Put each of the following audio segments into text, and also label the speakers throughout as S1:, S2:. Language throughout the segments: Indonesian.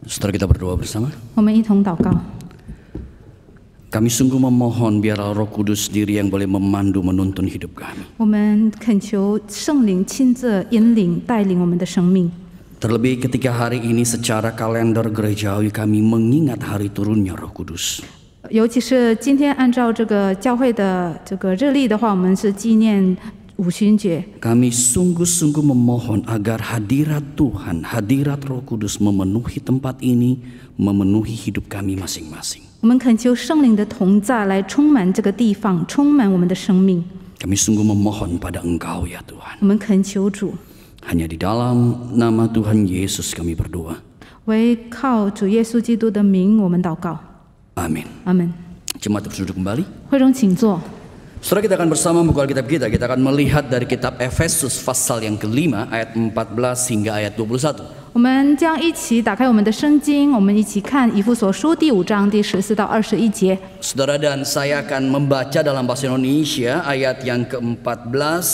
S1: Saudara kita berdoa bersama.
S2: 我们一同祷告。
S1: Kami sungguh memohon biarlah Roh Kudus sendiri yang boleh memandu menuntun hidup kami.
S2: 我们恳求圣灵亲自引领带领我们的生命。
S1: Terlebih ketika hari ini secara kalender gerejawi kami mengingat hari turunnya Roh Kudus.
S2: 尤其是今天按照这个教会的这个日历的话，我们是纪念五旬节。
S1: Kami sungguh-sungguh memohon agar hadirat Tuhan, hadirat Roh Kudus memenuhi tempat ini, memenuhi hidup kami masing-masing.
S2: 我们恳求圣灵的同在来充满这个地方，充满我们的生命。
S1: Kami sungguh memohon pada Engkau ya Tuhan.
S2: 我们恳求主，
S1: Hanya di dalam nama Tuhan Yesus kami berdoa.
S2: 为靠主耶稣基督的名，我们祷告。
S1: Amin.
S2: 阿门。
S1: Jemaat berduduk kembali.
S2: 会中请坐。
S1: Saudara, kita akan bersama membuka Alkitab kita. Kita akan melihat dari kitab Efesus pasal yang kelima ayat 14 hingga ayat 21.
S2: 我们将一起打开我们的圣经，我们一起看以弗所书第5章第14到21节。
S1: Saudara dan saya akan membaca dalam bahasa Indonesia ayat yang ke-14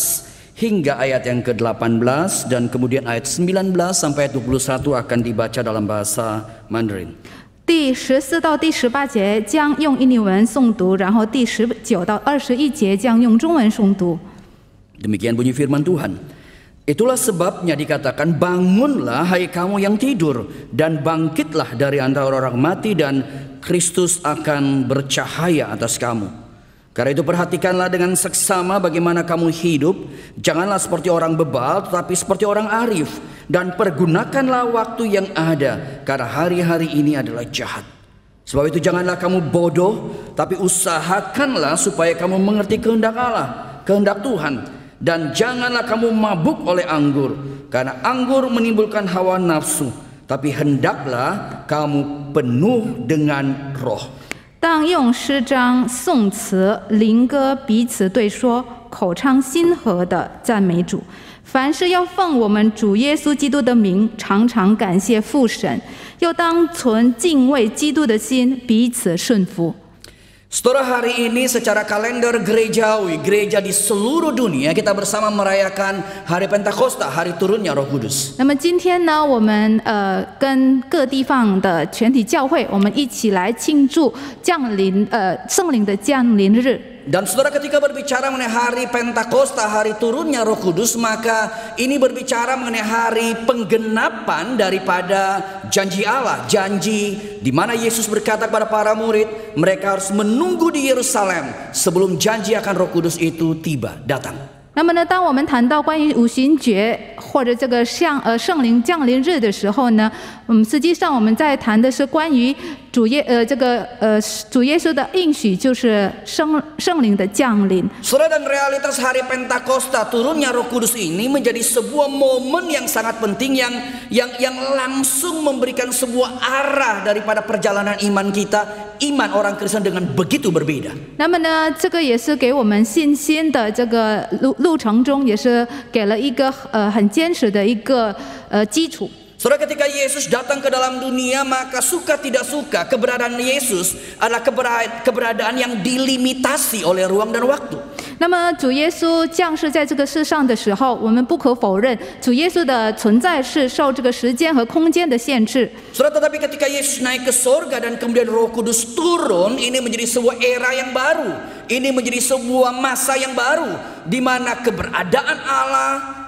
S1: hingga ayat yang ke-18 dan kemudian ayat 19 sampai ayat 21 akan dibaca dalam bahasa Mandarin.
S2: 第14到第18节将用印尼文诵读，然后第19到21节将用中文诵读。
S1: Demikian bunyi firman Tuhan. Itulah sebabnya dikatakan, bangunlah hai kamu yang tidur, dan bangkitlah dari antara orang mati, dan Kristus akan bercahaya atas kamu. Karena itu perhatikanlah dengan seksama bagaimana kamu hidup. Janganlah seperti orang bebal, tetapi seperti orang arif. Dan pergunakanlah waktu yang ada, karena hari-hari ini adalah jahat. Sebab itu janganlah kamu bodoh, tapi usahakanlah supaya kamu mengerti kehendak Allah, kehendak Tuhan. Dan janganlah kamu mabuk oleh anggur, karena anggur menimbulkan hawa nafsu. Tapi hendaklah kamu penuh dengan roh.
S2: 当用诗章、颂词、灵歌彼此对说，口唱心和的赞美主。凡事要奉我们主耶稣基督的名，常常感谢父神，又当存敬畏基督的心，彼此顺服。
S1: Saudara, hari ini secara kalender gerejawi, gereja di seluruh dunia kita bersama merayakan hari Pentakosta, hari turunnya Roh Kudus.
S2: 那么今天呢，我们跟各地方的全体教会，我们一起来庆祝圣灵的降临日。
S1: Dan saudara, ketika berbicara mengenai hari Pentakosta, hari turunnya Roh Kudus, maka ini berbicara mengenai hari penggenapan daripada janji Allah, janji di mana Yesus berkata kepada para murid, mereka harus menunggu di Yerusalem sebelum janji akan Roh Kudus itu tiba, datang.
S2: 那么呢，当我们谈到关于五旬节或者这个圣灵降临日的时候呢，实际上我们在谈的是关于主耶稣的应许，就是圣灵的降临。
S1: Saudara, dan realitas hari Pentakosta, turunnya Roh Kudus ini menjadi sebuah momen yang sangat penting yang langsung memberikan sebuah arah daripada perjalanan iman kita. Iman orang Kristen dengan begitu berbeda.
S2: 那么呢，这个也是给我们信心的这个路程中，也是给了一个很坚实的一个基础。
S1: Saudara, ketika Yesus datang ke dalam dunia, maka suka tidak suka keberadaan Yesus adalah keberadaan yang dilimitasi oleh ruang dan waktu.
S2: 那么主耶稣降世在这个世上的时候，我们不可否认，主耶稣的存在是受这个时间和空间的限制。
S1: Saudara, tetapi ketika Yesus naik ke sorga dan kemudian Roh Kudus turun, ini menjadi sebuah era yang baru. Ini menjadi sebuah masa yang baru, di mana keberadaan Allah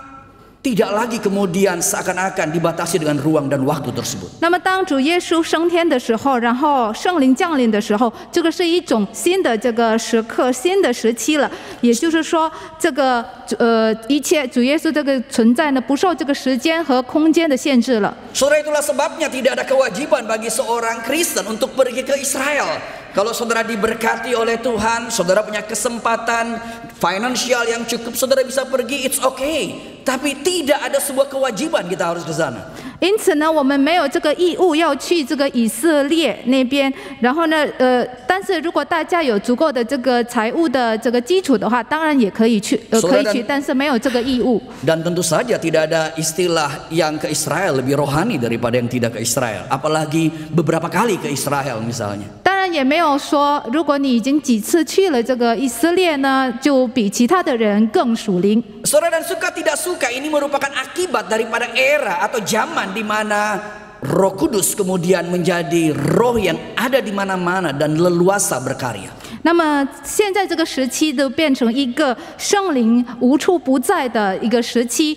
S1: tidak lagi kemudian seakan-akan dibatasi dengan ruang dan waktu tersebut.
S2: 那么当主耶稣升天的时候，然后圣灵降临的时候，这个是一种新的这个时刻、新的时期了。也就是说，这个一切主耶稣这个存在呢，不受这个时间和空间的限制了。
S1: Saudara, itulah sebabnya tidak ada kewajiban bagi seorang Kristen untuk pergi ke Israel. Kalau saudara diberkati oleh Tuhan, saudara punya kesempatan finansial yang cukup, saudara bisa pergi, it's okay. Tapi tidak ada sebuah kewajiban kita harus ke sana.
S2: 因此呢，我们没有这个义务要去这个以色列那边。然后呢，但是如果大家有足够的这个财务的这个基础的话，当然也可以去，可以去，但是没有这个义务。
S1: Dan tentu saja tidak ada istilah yang ke Israel lebih rohani daripada yang tidak ke Israel. Apalagi beberapa kali ke Israel misalnya.
S2: 当然也没有说，如果你已经几次去了这个以色列呢，就比其他的人更属灵。
S1: Saudara, dan suka tidak suka ini merupakan akibat daripada era atau zaman di mana Roh Kudus kemudian menjadi roh yang ada di mana-mana dan leluasa berkarya.
S2: 那么现在这个时期就变成一个圣灵无处不在的一个时期。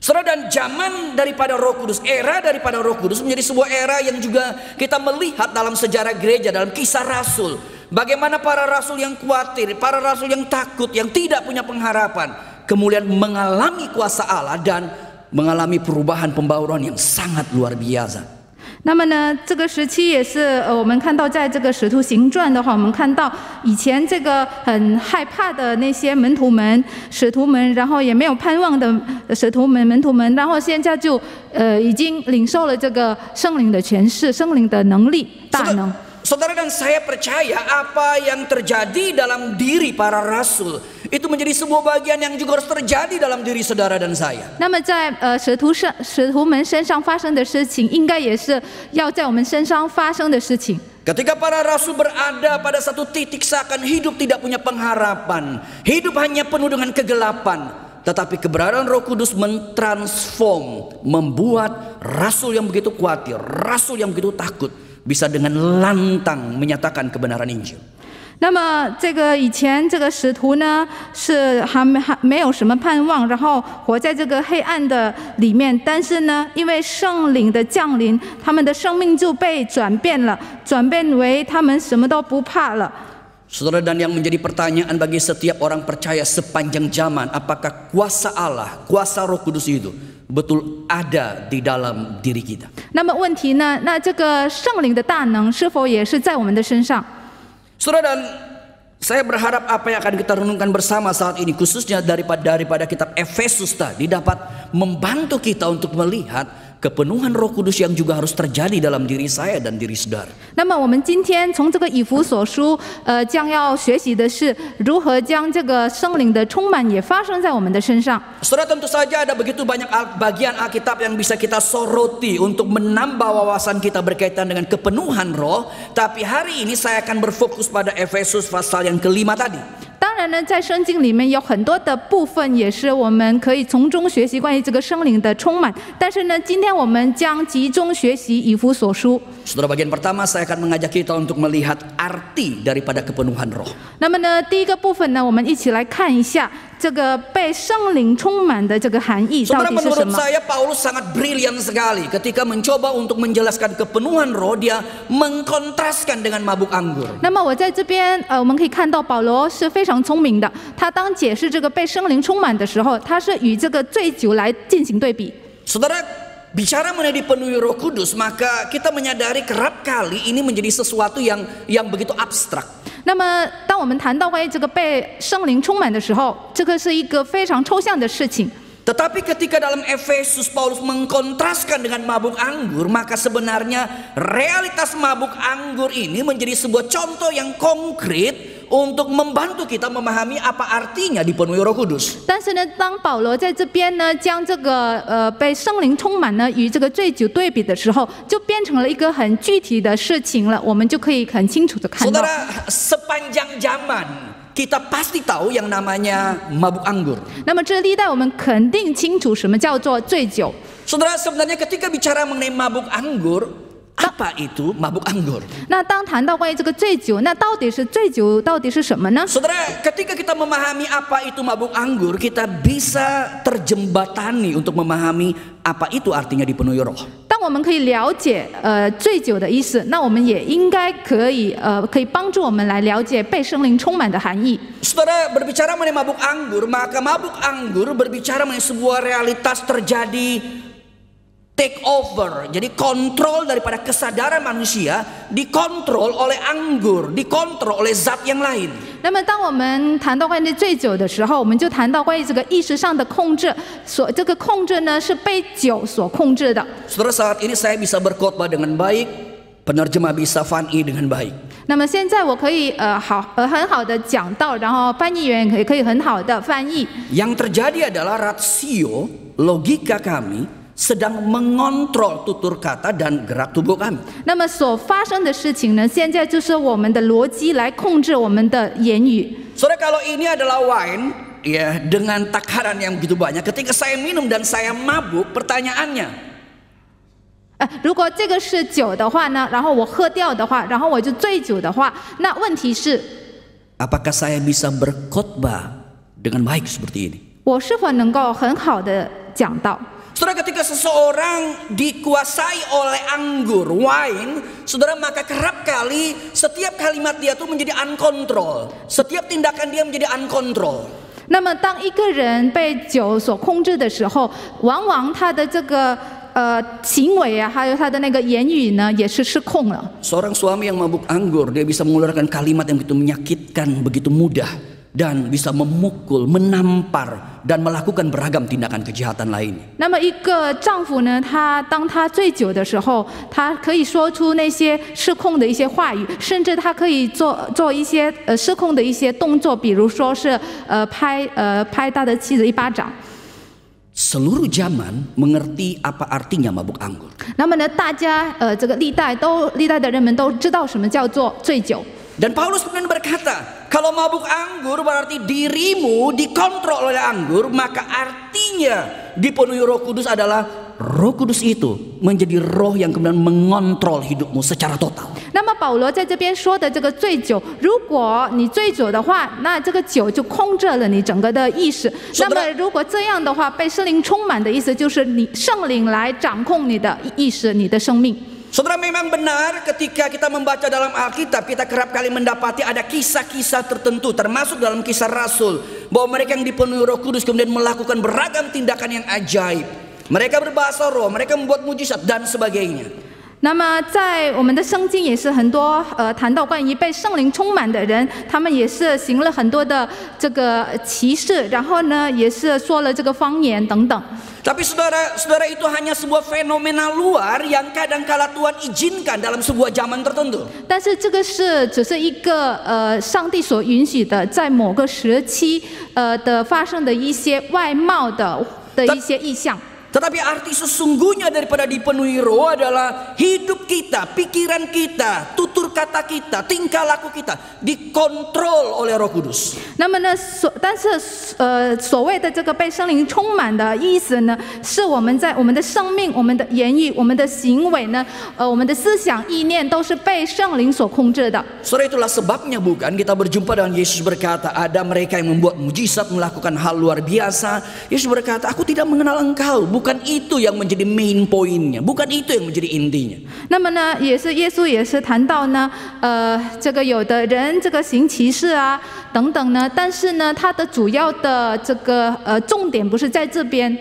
S1: Saudara, dan zaman daripada Roh Kudus, era daripada Roh Kudus menjadi sebuah era yang juga kita melihat dalam sejarah gereja, dalam kisah rasul. Bagaimana para rasul yang khawatir, para rasul yang takut, yang tidak punya pengharapan, kemudian mengalami kuasa Allah dan mengalami perubahan pembauran yang sangat luar biasa.
S2: 那么呢，这个时期也是我们看到，在这个《使徒行传》的话，我们看到以前这个很害怕的那些门徒们、使徒们，然后也没有盼望的使徒们、门徒们，然后现在就已经领受了这个圣灵的权势、圣灵的能力、大能。
S1: Saudara dan saya percaya apa yang terjadi dalam diri para rasul itu menjadi sebuah bagian yang juga harus terjadi dalam diri saudara dan saya.
S2: 那么在使徒们身上发生的事情，应该也是要在我们身上发生的事情。
S1: Ketika para rasul berada pada satu titik seakan hidup tidak punya pengharapan, hidup hanya penuh dengan kegelapan, tetapi keberadaan Roh Kudus mentransform, membuat rasul yang begitu khawatir, rasul yang begitu takut bisa dengan lantang menyatakan kebenaran Injil.
S2: 那么这个以前这个使徒呢是还没有什么盼望，然后活在这个黑暗的里面。但是呢，因为圣灵的降临，他们的生命就被转变了，转变为他们什么都不怕了。
S1: Saudara, dan yang menjadi pertanyaan bagi setiap orang percaya sepanjang zaman, apakah kuasa Allah, kuasa Roh Kudus itu betul ada di dalam diri kita?
S2: 那么问题呢？那这个圣灵的大能是否也是在我们的身上？
S1: Saudara, dan saya berharap apa yang akan kita renungkan bersama saat ini, khususnya daripada kitab Efesus tadi, dapat membantu kita untuk melihat kepenuhan Roh Kudus yang juga harus terjadi dalam diri saya dan diri saudara.
S2: 那么我们今天从这个以弗所书，将要学习的是如何将这个圣灵的充满也发生在我们的身上。
S1: Saudara, tentu saja ada begitu banyak bagian Alkitab yang bisa kita soroti untuk menambah wawasan kita berkaitan dengan kepenuhan Roh. Tapi hari ini saya akan berfokus pada Efesus pasal yang kelima tadi.
S2: 当然呢，在圣经里面有很多的部分也是我们可以从中学习关于这个圣灵的充满。但是呢，今天我们将集中学习以弗所书。
S1: Saudara, bagian pertama saya akan mengajak kita untuk melihat arti daripada kepenuhan Roh.
S2: 那么呢，第一个部分呢，我们一起来看一下这个被圣灵充满的这个含义到
S1: Saudara,
S2: 底是什
S1: menurut
S2: 么。
S1: saya Paulus sangat brilian sekali ketika mencoba untuk menjelaskan kepenuhan Roh. Dia mengkontraskan dengan mabuk anggur.
S2: 那么我在这边，我们可以看到保罗是非常聪明的。他当解释这个被圣灵充满的时候，他是与这个醉酒来进行对比。
S1: Saudara, bicara mengenai dipenuhi Roh Kudus, maka kita menyadari kerap kali ini menjadi sesuatu yang begitu abstrak.
S2: 那么，当我们谈到关于这个被圣灵充满的时候，这个是一个非常抽象的事情。
S1: Tetapi ketika dalam Efesus Paulus mengkontraskan dengan mabuk anggur, maka sebenarnya realitas mabuk anggur ini menjadi sebuah contoh yang konkret untuk membantu kita memahami apa artinya dipenuhi Roh Kudus.
S2: 但是呢，当保罗在这边呢，将这个被圣灵充满呢与这个醉酒对比的时候，就变成了一个很具体的事情了。我们就可以很清楚的看到。
S1: Saudara, sepanjang zaman kita pasti tahu yang namanya mabuk anggur.
S2: 那么这历代我们肯定清楚什么叫做醉酒。
S1: Saudara, sebenarnya ketika bicara mengenai mabuk anggur, apa itu mabuk anggur?
S2: 那当谈到关于这个醉酒，那到底是醉酒到底是什么呢？
S1: Saudara, ketika kita memahami apa itu mabuk anggur, kita bisa terjembatani untuk memahami apa itu artinya dipenuhi Roh.
S2: 当我们可以了解醉酒的意思，那我们也应该可以帮助我们来了解被圣灵充满的含义。
S1: Saudara, berbicara mengenai mabuk anggur, maka mabuk anggur berbicara mengenai sebuah realitas terjadi take over. Jadi kontrol daripada kesadaran manusia dikontrol oleh anggur, dikontrol oleh zat yang lain.
S2: 那么当我们谈到关于醉酒的时候，我们就谈到关于这个意识上的控制，这个控制呢是被酒所控制的。
S1: Saudara, saat ini saya bisa berkhotbah dengan baik, penerjemah bisa fan'i dengan baik.
S2: 那么现在我可以很好的讲道，然后翻译员也可以很好的翻译。
S1: Yang terjadi adalah rasio, logika kami sedang mengontrol tutur kata dan gerak tubuh kami.
S2: 那么所发生的事情呢，现在就是我们的逻辑来控制我们的言语。
S1: Saudara, kalau ini adalah wine, ya dengan takaran yang begitu banyak, ketika saya minum dan saya mabuk, pertanyaannya,
S2: 如果这个是酒的话呢，然后我喝掉的话，然后我就醉酒的话，那问题是
S1: apakah saya bisa berkhotbah dengan baik seperti ini?
S2: 我是否能够很好的讲道？
S1: Saudara, ketika seseorang dikuasai oleh anggur, wine, saudara, maka kerap kali setiap kalimat dia tuh menjadi uncontrol. Setiap tindakan dia menjadi uncontrol.
S2: 那么当一个人被酒所控制的时候，往往他的这个行为啊，还有他的那个言语呢，也是失控了。
S1: Seorang suami yang mabuk anggur, dia bisa mengeluarkan kalimat yang begitu menyakitkan, begitu mudah, dan bisa memukul, menampar, dan melakukan beragam tindakan kejahatan lainnya.
S2: 那么一个丈夫呢，当他醉酒的时候，他可以说出那些失控的一些话语，甚至他可以做一些失控的一些动作，比如说是拍他的妻子一巴掌。
S1: Seluruh zaman mengerti apa artinya mabuk anggur.
S2: 那么呢，大家这个历代的人们都知道什么叫做醉酒。
S1: Dan Paulus kemudian berkata, kalau mabuk anggur berarti dirimu dikontrol oleh anggur, maka artinya dipenuhi Roh Kudus adalah Roh Kudus itu menjadi roh yang kemudian mengontrol hidupmu secara total.
S2: 那么保罗在这边说的这个醉酒，如果你醉酒的话，那这个酒就控制了你整个的意识。那么如果这样的话，被圣灵充满的意思就是你圣灵来掌控你的意识、你的生命。
S1: Saudara, memang benar ketika kita membaca dalam Alkitab, kita kerap kali mendapati ada kisah-kisah tertentu, termasuk dalam kisah Rasul, bahwa mereka yang dipenuhi Roh Kudus kemudian melakukan beragam tindakan yang ajaib. Mereka berbahasa roh, mereka membuat mujizat dan sebagainya.
S2: 那么在我们的圣经也是很多谈到关于被圣灵充满的人，他们也是行了很多的这个奇事，然后呢也是说了这个方言等等。
S1: Tapi saudara itu hanya sebuah fenomena luar yang kadang-kala Tuhan izinkan dalam sebuah zaman tertentu.
S2: 但是这个只是一个上帝所允许的，在某个时期的发生的一些外貌的一些意象。
S1: Tetapi arti sesungguhnya daripada dipenuhi roh adalah hidup kita, pikiran kita, tutur kata kita, tingkah laku kita dikontrol oleh Roh Kudus.
S2: 那么呢，但是所谓的这个被圣灵充满的意思呢，是我们在我们的生命、我们的言语、我们的行为呢，我们的思想意念都是被圣灵所控制的。
S1: Saudara, itulah sebabnya bukan kita berjumpa dengan Yesus berkata, ada mereka yang membuat mujizat, melakukan hal luar biasa. Yesus berkata, aku tidak mengenal engkau. Bukan itu yang menjadi main poinnya, bukan itu yang menjadi intinya.
S2: 那么呢，耶稣也是谈到呢，这个有的人这个行奇事啊等等呢，但是呢，他的主要的这个重点不是在这边。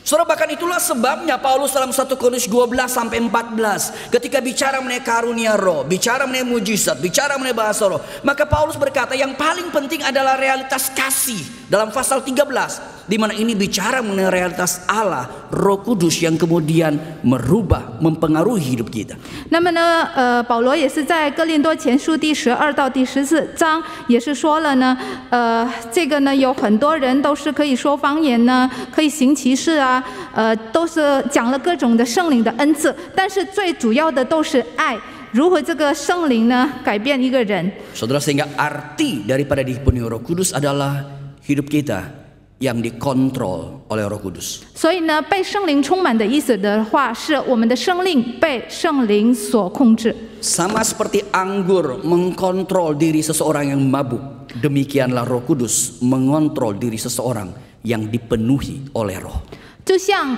S1: Saudara, bahkan itulah sebabnya Paulus dalam 1 Korintus 12 sampai 14 ketika bicara mengenai karunia roh, bicara mengenai mujizat, bicara mengenai bahasa roh, maka Paulus berkata yang paling penting adalah realitas kasih dalam pasal 13, di mana ini bicara mengenai realitas Allah, Roh Kudus yang kemudian merubah, mempengaruhi hidup kita.
S2: 那么呢，保罗也是在哥林多前书第12到第14章也是说了呢，这个呢有很多人都是可以说方言呢，可以行奇事啊，都是讲了各种的圣灵的恩赐，但是最主要的都是爱。 如何这个圣灵呢改变一个人？
S1: Saudara, sehingga arti daripada dipenuhi Roh Kudus adalah hidup kita yang dikontrol oleh Roh Kudus.
S2: 所以呢，被圣灵充满的意思的话，是我们的生命被圣灵所控制。
S1: Sama seperti anggur mengkontrol diri seseorang yang mabuk, demikianlah Roh Kudus mengontrol diri seseorang yang dipenuhi oleh Roh.
S2: 就像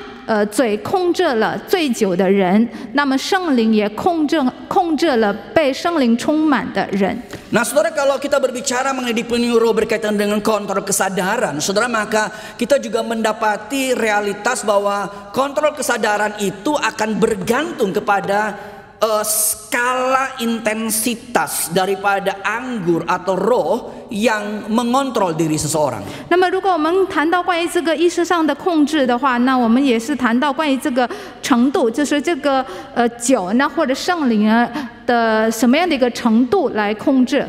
S2: 嘴控制了醉酒的人，那么圣灵也控制了被圣灵充满的人。
S1: Nah, saudara, kalau kita berbicara mengenai dipenuhi roh berkaitan dengan kontrol kesadaran, saudara, maka kita juga mendapati realitas bahwa kontrol kesadaran itu akan bergantung kepada skala intensitas daripada anggur atau roh yang mengontrol diri seseorang.
S2: 那么，如果我们谈到关于这个意识上的控制的话，那我们也是谈到关于这个程度，就是这个酒呢或者圣灵的什么样的一个程度来控制。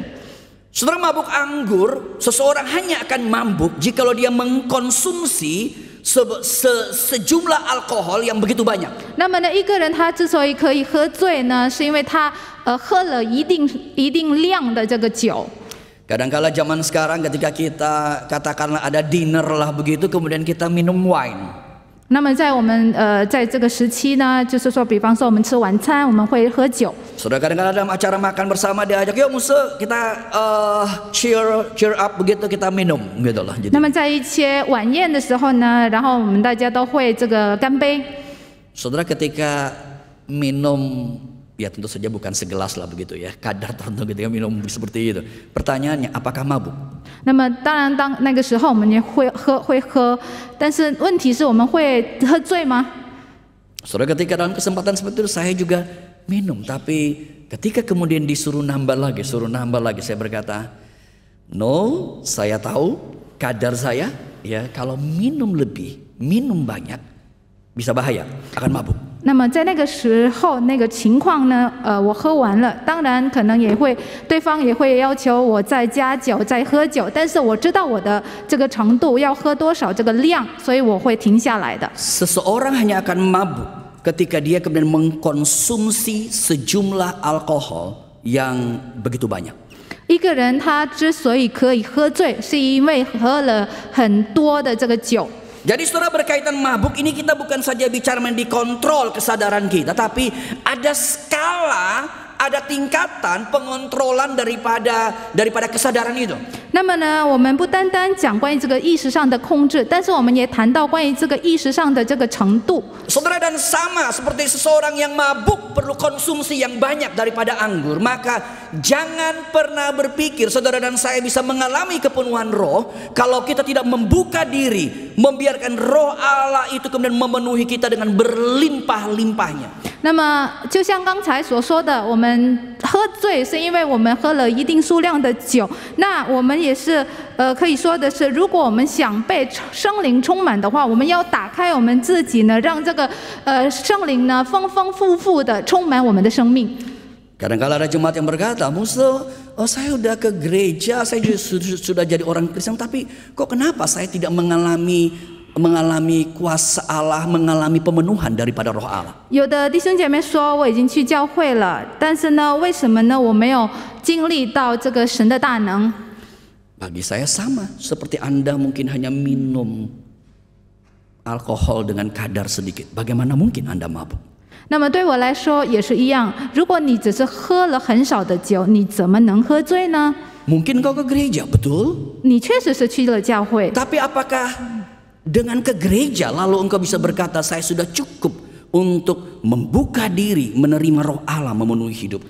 S1: Saudara, mabuk anggur, seseorang hanya akan mabuk jikalau dia mengkonsumsi sejumlah alkohol yang begitu banyak.
S2: 那么呢，一个人他之所以可以喝醉呢，是因为他喝了一定量的这个酒。
S1: Kadang-kala zaman sekarang ketika kita katakanlah ada dinner lah begitu, kemudian kita minum wine.
S2: 那么在我们在这个时期呢，就是说，比方说我们吃晚餐，我们会喝酒。
S1: Saudara kadang-kadang dalam acara makan bersama diajak, yuk Musa kita cheer up begitu kita minum gitu lah.
S2: 那么在一些晚宴的时候呢，然后我们大家都会这个干杯。
S1: Saudara ketika minum, ya tentu saja bukan segelas lah begitu ya, kadar tertentu ketika minum seperti itu. Pertanyaannya, apakah mabuk?
S2: 那么当然，当那个时候我们也会喝，但是问题是我们会喝醉吗？
S1: Saudara ketika dalam kesempatan seperti itu saya juga minum, tapi ketika kemudian disuruh nambah lagi, saya berkata, no, saya tahu kadar saya, ya kalau minum lebih, minum banyak, bisa bahaya, akan mabuk.
S2: 那么在那个时候那个情况呢，我喝完了，当然可能也会对方也会要求我再加酒、再喝酒，但是我知道我的这个程度要喝多少这个量，所以我会停下来的。
S1: Seseorang hanya akan mabuk ketika dia kemudian mengkonsumsi sejumlah alkohol yang begitu banyak.
S2: 一个人他之所以可以喝醉，是因为喝了很多的这个酒。
S1: Jadi saudara berkaitan mabuk ini kita bukan saja bicara dikontrol kesadaran kita, tapi ada skala, ada tingkatan pengontrolan daripada kesadaran itu.
S2: 那么呢，我们不单单讲关于这个意识上的控制，但是我们也谈到关于这个意识上的这个程度。
S1: Saudara, dan sama seperti seseorang yang mabuk perlu konsumsi yang banyak daripada anggur, maka jangan pernah berpikir saudara dan saya bisa mengalami kepenuhan roh kalau kita tidak membuka diri, membiarkan roh Allah itu kemudian memenuhi kita dengan berlimpah-limpahnya.
S2: 那么，就像刚才所说的，我们喝醉是因为我们喝了一定数量的酒。那我们也是，可以说的是，如果我们想被圣灵充满的话，我们要打开我们自己呢，让这个圣灵呢丰丰富富的充满我们的生命。
S1: Kadang-kala ada jemaat yang berkata, Musa, saya udah ke gereja, saya sudah jadi orang Kristen, tapi kok kenapa saya tidak mengalami kuasa Allah, mengalami pemenuhan daripada roh Allah.
S2: 有的弟兄姐妹说我已经去教会了，但是呢，为什么呢？我没有经历到这个神的大能。
S1: Bagi saya sama, seperti Anda mungkin hanya minum alkohol dengan kadar sedikit. Bagaimana mungkin Anda mabuk?
S2: 那么对我来说也是一样，如果你只是喝了很少的酒，你怎么能喝醉呢？
S1: Mungkin kau ke gereja, betul?
S2: 你确实是去了教会，
S1: Tapi apakah dengan ke gereja lalu engkau bisa berkata saya sudah cukup untuk membuka diri menerima roh Allah memenuhi hidup?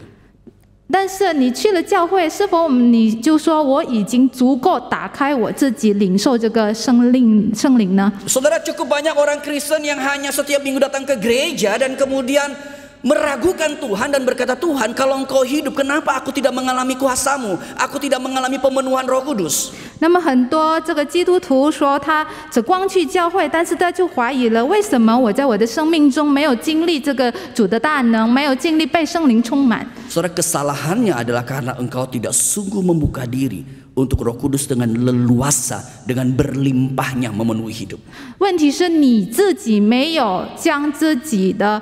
S2: 但是你去了教会，是否你就说我已经足够打开我自己领受这个圣灵呢？
S1: Saudara, cukup banyak orang Kristen yang hanya setiap minggu datang ke gereja dan kemudian meragukan Tuhan dan berkata, Tuhan kalau engkau hidup kenapa aku tidak mengalami kuasamu, aku tidak mengalami pemenuhan Roh Kudus.
S2: 那么很多这个基督徒说他只光去教会，但是他就怀疑了，为什么我在我的生命中没有经历这个主的大能，没有经历被圣灵充满？
S1: Saudara, kesalahannya adalah karena engkau tidak sungguh membuka diri untuk Roh Kudus dengan leluasa, dengan berlimpahnya memenuhi hidup.
S2: 问题是你自己没有将自己的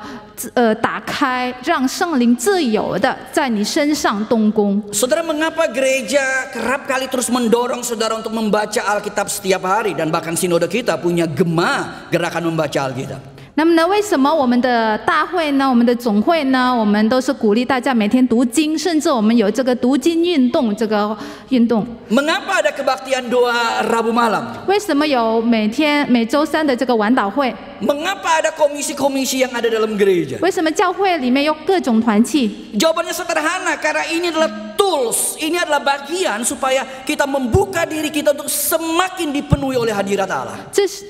S2: 打开，让圣灵自由的在你身上动工。
S1: Saudara, mengapa gereja kerap kali terus mendorong saudara untuk membaca Alkitab setiap hari, dan bahkan sinode kita punya gema gerakan membaca Alkitab.
S2: 那么呢，为什么我们的大会呢，我们的总会呢，我们都是鼓励大家每天读经，甚至我们有这个读经运动这个运动。
S1: Mengapa ada kebaktian doa Rabu malam?
S2: 为什么有每周三的这个晚祷会？
S1: Mengapa ada komisi-komisi yang ada dalam gereja?
S2: 为什么教会里面有各种团契？
S1: Jawabannya sederhana, karena ini adalah tools, ini adalah bagian supaya kita membuka diri kita untuk semakin dipenuhi oleh hadirat Allah.
S2: 这是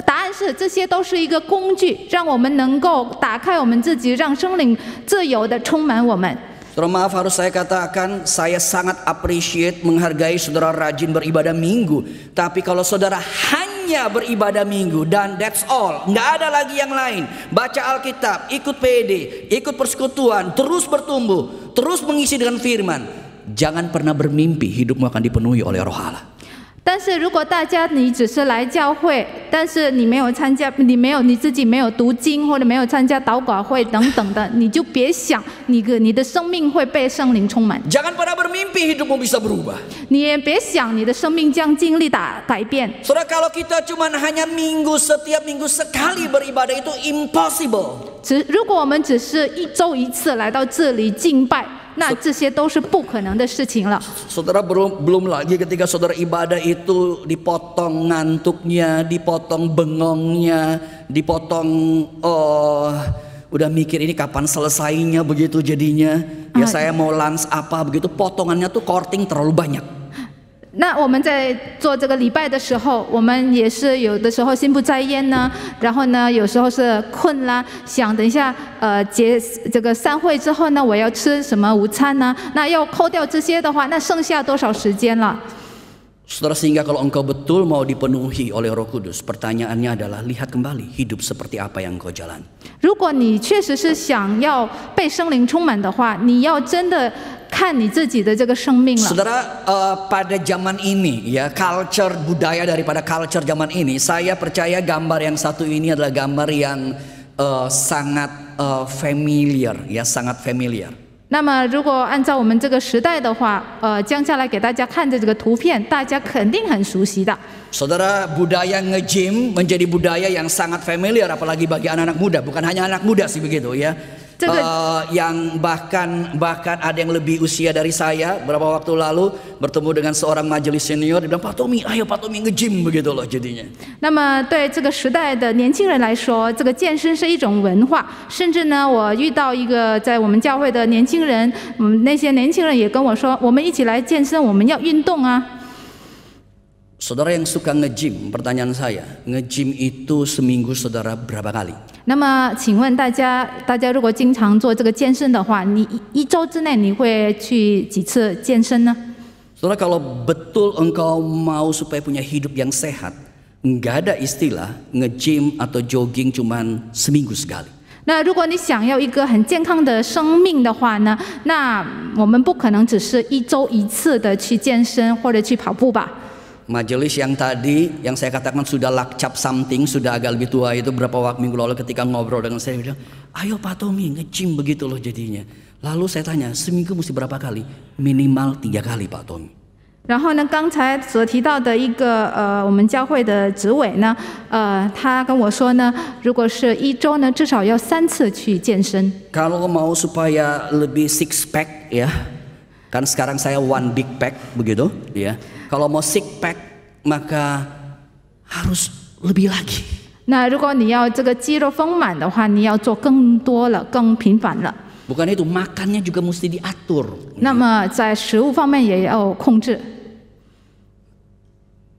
S2: 答案是这些都是一个工具，让我们能够打开我们自己，让圣灵自由的充满我们。
S1: Saudara, maaf harus saya katakan, saya sangat appreciate, menghargai saudara rajin beribadah minggu. Tapi kalau saudara hanya beribadah minggu dan that's all, nggak ada lagi yang lain, baca Alkitab, ikut PD, ikut persekutuan, terus bertumbuh, terus mengisi dengan firman, jangan pernah bermimpi hidupmu akan dipenuhi oleh Roh Allah.
S2: 但是如果大家你只是来教会，但是你没有参加，你自己没有读经或者没有参加祷告会等等的，你就别想你的生命会被圣灵充满。
S1: Jangan pernah bermimpi mimpi hidupmu bisa berubah.
S2: 你也别想你的生命将经历改变。
S1: Saudara, kalau kita cuma hanya setiap minggu sekali beribadah itu impossible.
S2: 如果我们只是一周一次来到这里敬拜，那这些都是不可能的事情了。
S1: Saudara, belum lagi ketika saudara ibadah itu dipotong ngantuknya, dipotong bengongnya, dipotong udah mikir ini kapan selesainya begitu jadinya. Ya saya mau lunch apa begitu, potongannya tuh korting terlalu banyak.
S2: 那我们在做这个礼拜的时候，我们也是有的时候心不在焉呢，然后呢，有时候是困啦，想等一下这个散会之后呢，我要吃什么午餐呢？那要扣掉这些的话，那剩下多少时间了？
S1: Saudara, sehingga kalau engkau betul mau dipenuhi oleh Roh Kudus, pertanyaannya adalah lihat kembali hidup seperti apa yang engkau jalani.
S2: 如果你确实是想要被圣灵充满的话，你要真的看你自己的这个生命了。
S1: Saudara, pada zaman ini ya, culture budaya daripada culture zaman ini, saya percaya gambar yang satu ini adalah gambar yang sangat familiar ya, sangat familiar.
S2: 那么，如果按照我们这个时代的话，将下来给大家看的这个图片，大家肯定很熟悉的。
S1: Saudara, budaya nge-gym menjadi budaya yang sangat familiar, apalagi bagi anak-anak muda. Bukan hanya anak muda sih begitu ya. Yang bahkan ada yang lebih usia dari saya. Beberapa waktu lalu bertemu dengan seorang majelis senior, dia bilang, Pak Tommy, ayo Pak Tommy nge-gym begitu loh jadinya.
S2: 那么对这个时代的年轻人来说，这个健身是一种文化。甚至呢，我遇到一个在我们教会的年轻人，那些年轻人也跟我说，我们一起来健身，我们要运动啊。
S1: Saudara yang suka nge-gym, pertanyaan saya, nge-gym itu seminggu saudara berapa kali?
S2: 那么，请问大家如果经常做这个健身的话，你一周之内你会去几次健身呢？
S1: Saudara, kalau betul engkau mau supaya punya hidup yang sehat, nggak ada istilah nge-gym atau jogging cuman seminggu sekali.
S2: 那如果你想要一个很健康的生命的话呢，那我们不可能只是一周一次的去健身或者去跑步吧。
S1: Majelis yang tadi, yang saya katakan sudah lakcap something, sudah agak lebih tua itu beberapa minggu lalu ketika ngobrol dengan saya bilang, ayo Pak Tommy nge-gym begitu loh jadinya. Lalu saya tanya, seminggu mesti berapa kali? Minimal 3 kali Pak Tommy.
S2: 然后呢，刚才所提到的一个我们教会的执委呢，他跟我说呢，如果是一周呢，至少要3次去健身。
S1: Kalau mau supaya lebih six pack ya, kan sekarang saya one big pack begitu ya. Kalau mau six pack maka harus lebih lagi.
S2: 那如果你要这个肌肉丰满的话，你要做更多了，更频繁了。
S1: Bukan itu, makannya juga mesti diatur.
S2: 那么在食物方面也要控制。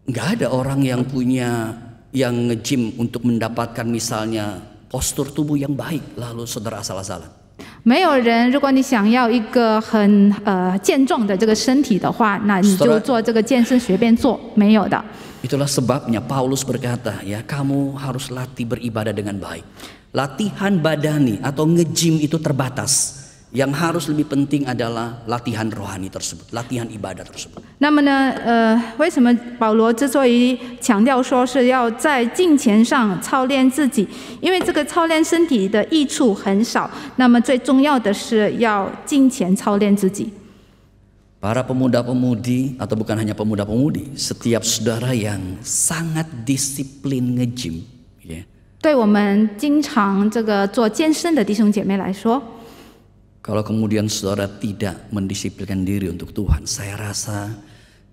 S1: Nggak ada orang yang yang nge-gym untuk mendapatkan misalnya postur tubuh yang baik lalu saudara asal-asalan.
S2: 没有人，如果你想要一个很健壮的这个身体的话，那你就做这个健身随便做，没有的。
S1: Itulah sebabnya Paulus berkata, ya kamu harus latih beribadah dengan baik. Latihan badani atau nge-gym itu terbatas. Yang harus lebih penting adalah latihan rohani tersebut, latihan ibadah tersebut.
S2: 那么呢，为什么保罗之所以强调说是要在敬虔上操练自己？因为这个操练身体的益处很少，那么最重要的是要敬虔操练自己。
S1: Para pemuda-pemudi atau bukan hanya pemuda-pemudi, setiap saudara yang sangat disiplin nge-gym, ya.
S2: 对我们经常这个做健身的弟兄姐妹来说。
S1: Kalau kemudian saudara tidak mendisiplinkan diri untuk Tuhan, saya rasa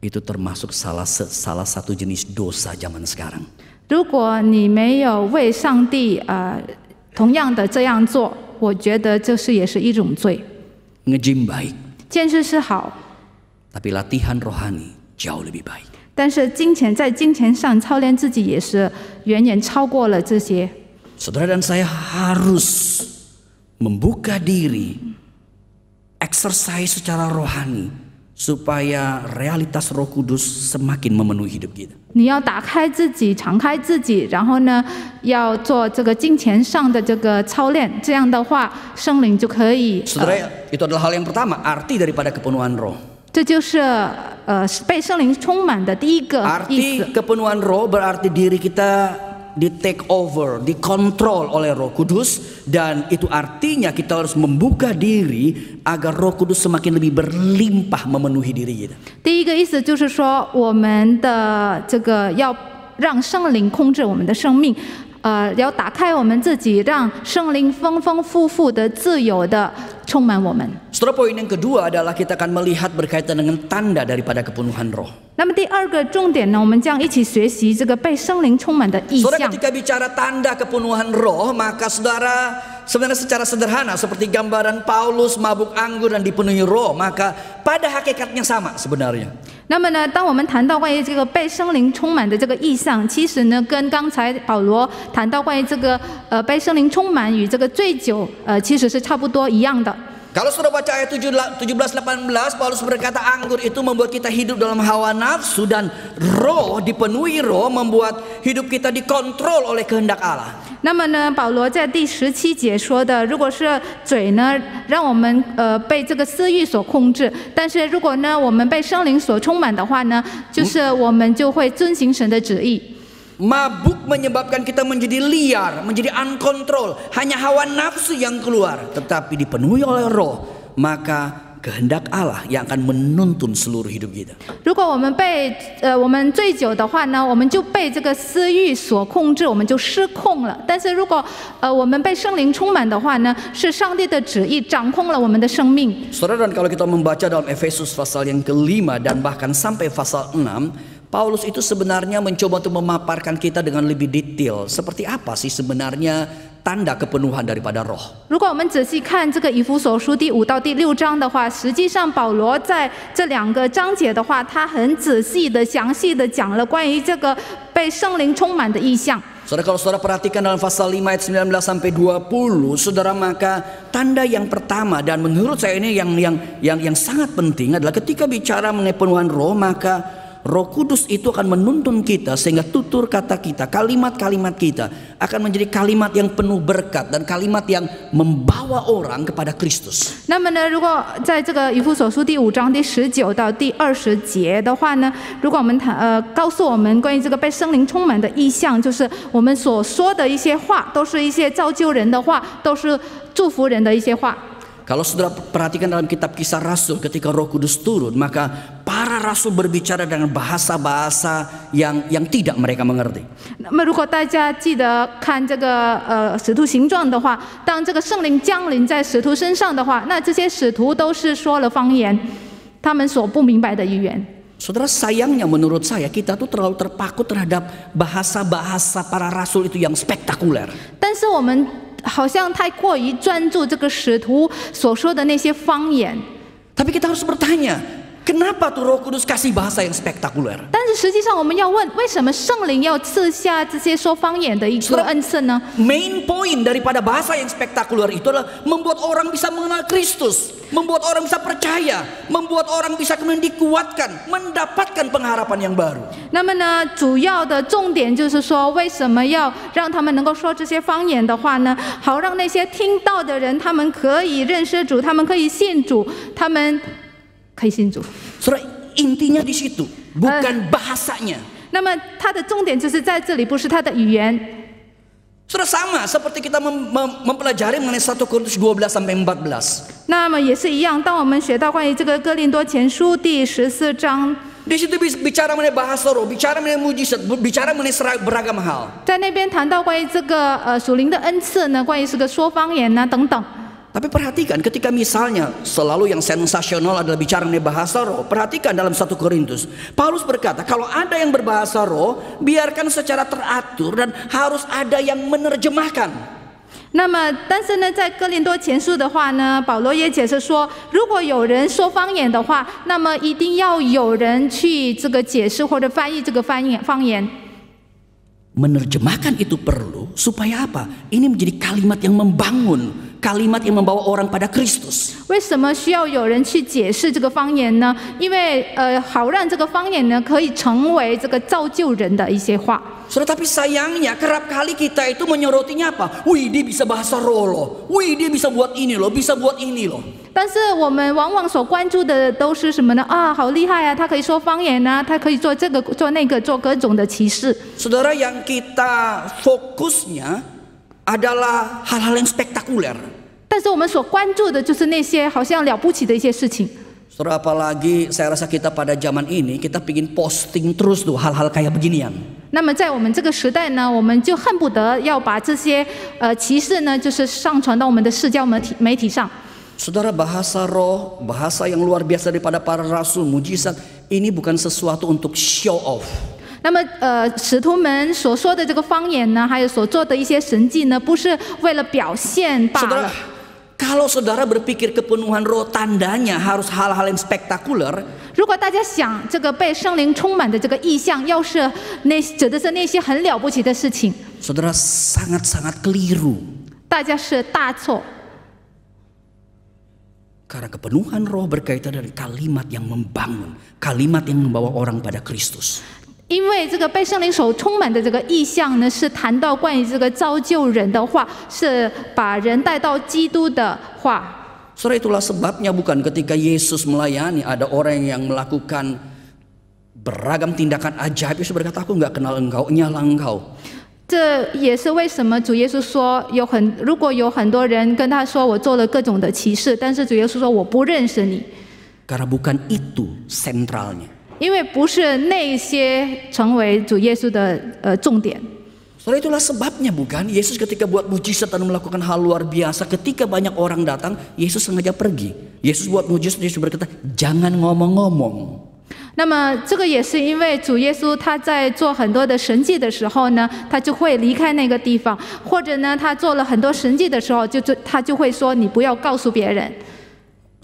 S1: itu termasuk salah satu jenis dosa zaman sekarang.
S2: 如果你没有为上帝同样的这样做，我觉得这是也是一种罪。
S1: Nge-gym baik,
S2: 健身是好，
S1: tapi latihan rohani jauh lebih baik.
S2: 但是在金钱上操练自己也是远远超过了这些。
S1: Saudara dan saya harus membuka diri, exercise secara rohani supaya realitas Roh Kudus semakin memenuhi hidup kita.
S2: 你要打开自己，敞开自己，然后呢，要做这个金钱上的这个操练，这样的话，圣灵就可以。
S1: Saudara, itu adalah hal yang pertama, arti daripada kepenuhan roh.
S2: 这就是被圣灵充满的第一个意
S1: Arti
S2: 思。
S1: kepenuhan roh berarti diri kita di take over, dikontrol oleh Roh Kudus, dan itu artinya kita harus membuka diri agar Roh Kudus semakin lebih berlimpah memenuhi diri kita.
S2: 第一个意思就是说，我们的这个要让圣灵控制我们的生命，要打开我们自己，让圣灵丰丰富富的、自由的充满我们。
S1: Setelah poin yang kedua adalah kita akan melihat berkaitan dengan tanda daripada kepenuhan roh.
S2: 那么第二个重点呢，我们将一起学习这个被圣灵充满的意
S1: Saudara,
S2: 象。
S1: ketika bicara tanda kepenuhan roh, maka saudara sebenarnya secara sederhana seperti gambaran Paulus mabuk anggur dan dipenuhi roh, maka pada hakikatnya sama sebenarnya.
S2: 那么呢，当我们谈到关于这个被圣灵充满的这个意象，其实呢，跟刚才保罗谈到关于这个被圣灵充满与这个醉酒，其实是差不多一样的。
S1: Kalau sudah baca ayat 17-18, Paulus berkata anggur itu membuat kita hidup dalam hawa nafsu, dan roh, dipenuhi roh membuat hidup kita dikontrol oleh kehendak Allah.
S2: 那么呢，保罗在第17节说的，如果是嘴呢，让我们被这个私欲所控制；但是如果呢，我们被圣灵所充满的话呢，就是我们就会遵行神的旨意。
S1: Mabuk menyebabkan kita menjadi liar, menjadi uncontrol, hanya hawa nafsu yang keluar. Tetapi dipenuhi oleh roh, maka kehendak Allah yang akan menuntun seluruh hidup kita.
S2: 如果我们我们醉酒的话呢，我们就被这个私欲所控制，我们就失控了。但是如果我们被圣灵充满的话呢，是上帝的旨意掌控了我们的生命。
S1: Saudara, dan kalau kita membaca dalam Efesus pasal yang kelima dan bahkan sampai pasal 6, Paulus itu sebenarnya mencoba untuk memaparkan kita dengan lebih detail seperti apa sih sebenarnya tanda kepenuhan daripada roh.
S2: 如果我们仔细看这个以弗所书第5到第6章的话，实际上保罗在这2个章节的话，他很仔细的、详细的讲了关于这个被圣灵充满的意象。
S1: Saudara, kalau saudara perhatikan dalam pasal 5 ayat 19 sampai 20, saudara, maka tanda yang pertama dan menurut saya ini yang sangat penting adalah ketika bicara mengenai penuhan roh, maka Roh Kudus itu akan menuntun kita sehingga tutur kata kita, kalimat-kalimat kita akan menjadi kalimat yang penuh berkat dan kalimat yang membawa orang kepada Kristus.
S2: 那么呢，如果在这个以弗所书第5章第19到第20节的话呢，如果我们告诉我们关于这个被圣灵充满的意象，就是我们所说的一些话，都是一些造就人的话，都是祝福人的一些话。
S1: Kalau saudara perhatikan dalam kitab Kisah Rasul, ketika Roh Kudus turun, maka para rasul berbicara dengan bahasa-bahasa yang tidak mereka mengerti.
S2: 那么，如果大家记得看这个使徒行传的话，当这个圣灵降临在使徒身上的话，那这些使徒都是说了方言，他们所不明白的语言。
S1: Saudara, sayangnya menurut saya kita tuh terlalu terpaku terhadap bahasa-bahasa para rasul itu yang spektakuler.
S2: 但是我们好像太过于专注这个使徒所说的那些方言。
S1: Tapi kita harus bertanya, kenapa tuh Roh Kudus kasih bahasa yang spektakuler?
S2: 但是实际上我们要问，为什么圣灵要赐下这些说方言的一个恩赐呢？
S1: Main point daripada bahasa yang spektakuler itu adalah membuat orang bisa mengenal Kristus, membuat orang bisa percaya, membuat orang bisa kemudian dikuatkan, mendapatkan pengharapan yang baru.
S2: 那么呢，主要的重点就是说，为什么要让他们能够说这些方言的话呢？好让那些听到的人，他们可以认识主，他们可以信主，他们可以信主。
S1: Saudara, intinya di situ, bukan bahasanya.
S2: 那么它的重点就是在这里，不是它的语言。
S1: Saudara, sama seperti kita mempelajari mengenai 1 Korintus 12 sampai 14.
S2: 那么也是一样，当我们学到关于这个哥林多前书第14章。
S1: Di situ bicara mengenai bahasa roh, bicara mengenai mujizat, bicara mengenai beragam hal.
S2: 在那边谈到关于这个属灵的恩赐呢，关于这个说方言呢等等。
S1: Tapi perhatikan ketika misalnya selalu yang sensasional adalah bicara mengenai bahasa roh. Perhatikan dalam 1 Korintus, Paulus berkata kalau ada yang berbahasa roh, biarkan secara teratur dan harus ada yang menerjemahkan.
S2: 那么，但是呢，在哥林多前书的话呢，保罗也解释说，如果有人说方言的话，那么一定要有人去这个解释或者翻译这个方言。
S1: Menerjemahkan itu perlu supaya apa? Ini menjadi kalimat yang membangun, kalimat yang membawa orang pada Kristus.
S2: 为什么需要有人去解释这个方言呢？因为好让这个方言呢可以成为这个造就人的一些话。
S1: Saudara, tapi sayangnya kerap kali kita itu menyorotinya apa? Wih, dia bisa bahasa roh loh. Wih, dia bisa buat ini loh, bisa buat ini loh.
S2: 但是我们往往所关注的都是什么呢？啊，好厉害啊！他可以说方言啊，他可以做这个做那个，做各种的奇事。
S1: Saudara, yang kita fokusnya adalah hal-hal yang spektakuler.
S2: 但是我们所关注的就是那些好像了不起的一些事情。
S1: Saudara, apalagi saya rasa kita pada zaman ini kita pingin posting terus tuh hal-hal kayak beginian.
S2: 那么在我们这个时代呢，我们就恨不得要把这些奇事呢，就是上传到我们的社交媒体上。
S1: Saudara, bahasa roh, bahasa yang luar biasa daripada para rasul, mujizat, ini bukan sesuatu untuk show off.
S2: 那么使徒们所说的这个方言呢，还有所做的一些神迹呢，不是为了表现罢了。
S1: Kalau saudara berpikir kepenuhan roh tandanya harus hal-hal yang spektakuler.
S2: 如果大家想这个被圣灵充满的这个意象，要是指的是那些很了不起的事情，
S1: saudara sangat-sangat keliru.
S2: 大家是大错。
S1: Karena kepenuhan roh berkaitan dengan kalimat yang membangun, kalimat yang membawa orang pada Kristus.
S2: 因为这个被圣灵所充满的这个意象呢，是谈到关于这个造就人的话，是把人带到基督的话。
S1: Saudara, itulah sebabnya bukan ketika Yesus melayani ada orang yang melakukan beragam tindakan ajaib, Yesus berkata, aku nggak kenal engkau, nyala engkau.
S2: 这也是为什么主耶稣说如果有很多人跟他说我做了各种的奇事，但是主耶稣说我不认识你。
S1: Karena bukan itu sentralnya.
S2: 因为不是那些成为主耶稣的重点。
S1: Saudara, itulah sebabnya bukan Yesus ketika buat mujizat dan melakukan hal luar biasa, ketika banyak orang datang, Yesus sengaja pergi. Yesus buat mujizat, Yesus berkata, jangan ngomong-ngomong.
S2: 那么这个也是因为主耶稣他在做很多的神迹的时候呢，他就会离开那个地方，或者呢他做了很多神迹的时候，他就会说你不要告诉别人。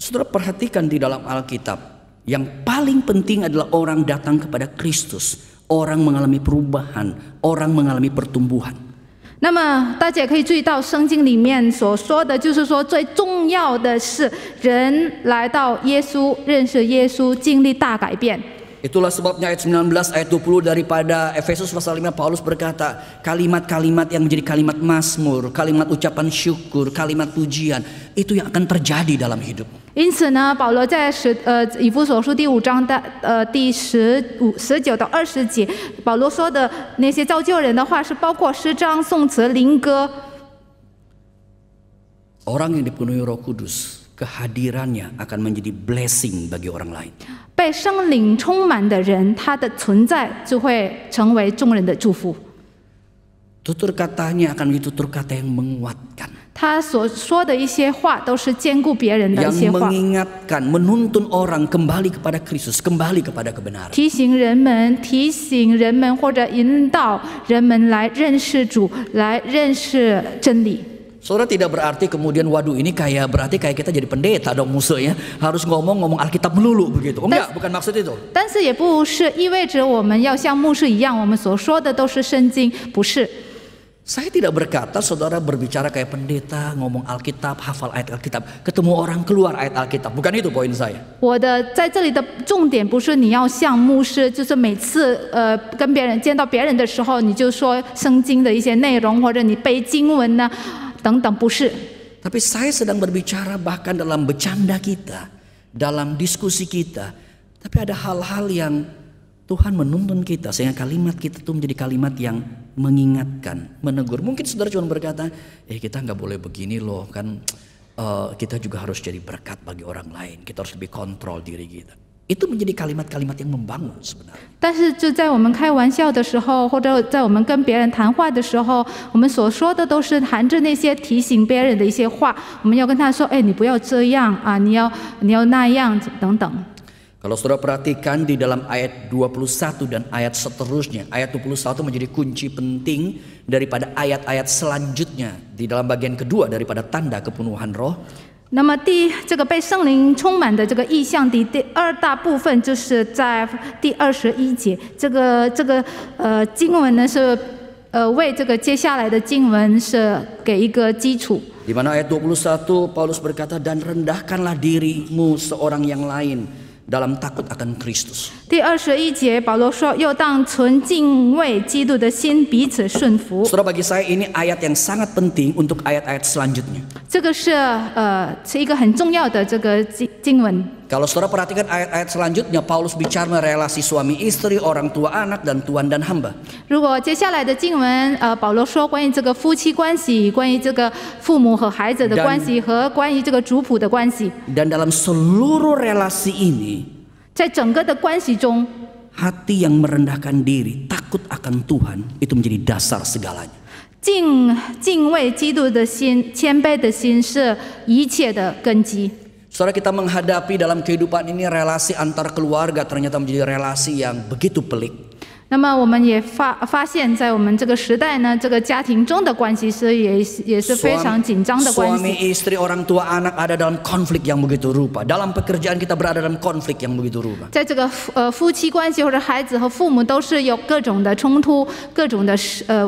S1: Saudara, perhatikan di dalam Alkitab, yang paling penting adalah orang datang kepada Kristus, orang mengalami perubahan, orang mengalami pertumbuhan.
S2: 那么大家也可以注意到圣经里面所说的，就是说最重要的是人来到耶稣，认识耶稣，经历大改变。
S1: Itulah sebabnya ayat 19, ayat 20 daripada Efesus pasal 5 Paulus berkata, kalimat-kalimat yang menjadi kalimat mazmur, kalimat ucapan syukur, kalimat pujian, itu yang akan terjadi dalam hidup.
S2: 因此呢，保罗在以弗所书第5章的第19到20节，保罗说的那些造就人的话，是包括诗章、颂词、灵歌。
S1: Orang yang dipenuhi Roh Kudus, kehadirannya akan menjadi blessing bagi orang lain.
S2: 被圣灵充满的人，他的存在就会成为众人的祝福。
S1: Tutur katanya akan menjadi tutur kata yang menguatkan.
S2: 他所说的一些话都是兼顾别人的一些
S1: Yang
S2: 话，
S1: mengingatkan, menuntun orang kembali kepada Kristus, kembali kepada kebenaran.
S2: 提醒人们或者引导人们来认识主，来认识真理。
S1: Saudara, tidak berarti kemudian waduh ini berarti kayak kita jadi pendeta dong musuhnya, harus ngomong Alkitab melulu begitu. Enggak, bukan maksud itu.
S2: 但是也不是意味着我们要像牧师一样，我们所说的都是圣经，不是。
S1: Saya tidak berkata saudara berbicara kayak pendeta, ngomong Alkitab, hafal ayat Alkitab, ketemu orang keluar ayat Alkitab. Bukan itu poin saya.
S2: 我的在这里的重点不是你要像牧师，就是每次跟别人见到别人的时候，你就说圣经的一些内容，或者你背经文呢等等，不是。
S1: Tapi saya sedang berbicara bahkan dalam bercanda kita, dalam diskusi kita, tapi ada hal-hal yang Tuhan menuntun kita sehingga kalimat kita itu menjadi kalimat yang mengingatkan, menegur. Mungkin saudara cuma berkata, kita nggak boleh begini loh, kan kita juga harus jadi berkat bagi orang lain. Kita harus lebih kontrol diri kita. Itu menjadi kalimat-kalimat yang membangun sebenarnya.
S2: 但是就在我们开玩笑的时候，或者在我们跟别人谈话的时候，我们所说的都是含着那些提醒别人的一些话。我们要跟他说，你不要这样啊，你要那样等等。
S1: Kalau saudara perhatikan di dalam ayat 21 dan ayat seterusnya, ayat 21 menjadi kunci penting daripada ayat-ayat selanjutnya di dalam bagian kedua daripada tanda kepenuhan roh.
S2: 那么这个被圣灵充满的这个意象的第二大部分，就是在第21节。这个经文呢是为这个接下来的经文是给一个基础。
S1: Di mana ayat 21 Paulus berkata, dan rendahkanlah dirimu seorang yang lain dalam takut akan Kristus.
S2: 第21节，保罗说：“又当存敬畏基督的心，彼此顺服。”
S1: Saudara, bagi saya ini ayat yang sangat penting untuk ayat-ayat selanjutnya.
S2: 这个是一个很重要的这个经文。
S1: Kalau saudara perhatikan ayat-ayat selanjutnya, Paulus bicara relasi suami istri, orang tua anak, dan tuan dan hamba.
S2: 如果接下来的经文，保罗说关于这个夫妻关系，关于这个父母和孩子的关系，和关于这个族谱的关系。
S1: Dan dalam seluruh relasi ini,
S2: 在整个的关系中，
S1: hati yang merendahkan diri, takut akan Tuhan, itu menjadi dasar segalanya.
S2: 敬畏基督的心，谦卑的心是一切的根基。
S1: Saudara, kita menghadapi dalam kehidupan ini relasi antar keluarga ternyata menjadi relasi yang begitu pelik.
S2: 那么我们也发现，在我们这个时代呢，这个家庭中的关系也是非常紧张的关系。
S1: Suami istri, orang tua anak ada dalam konflik yang begitu rupa. Dalam pekerjaan kita berada dalam konflik yang begitu rupa.
S2: 在这个夫妻关系或者孩子和父母都是有各种的冲突、各种的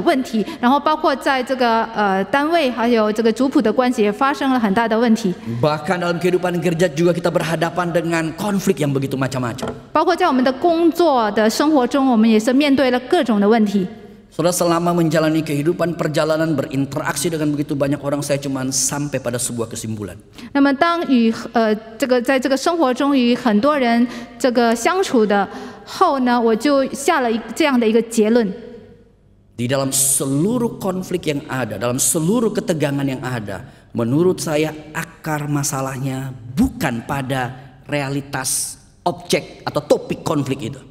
S2: 问题，然后包括在这个单位还有这个族谱的关系也发生了很大的问题。
S1: Bahkan dalam kehidupan kerja juga kita berhadapan dengan konflik yang begitu macam-macam.
S2: 包括在我们的工作的生活中，我们也是面对了各种的问题。
S1: Saudara, selama menjalani kehidupan perjalanan berinteraksi dengan begitu banyak orang, saya cuma sampai pada sebuah kesimpulan.
S2: 那么当在这个生活中与很多人这个相处的后呢，我就下了这样的一个结论。
S1: Di dalam seluruh konflik yang ada, dalam seluruh ketegangan yang ada, menurut saya akar masalahnya bukan pada realitas objek atau topik konflik itu.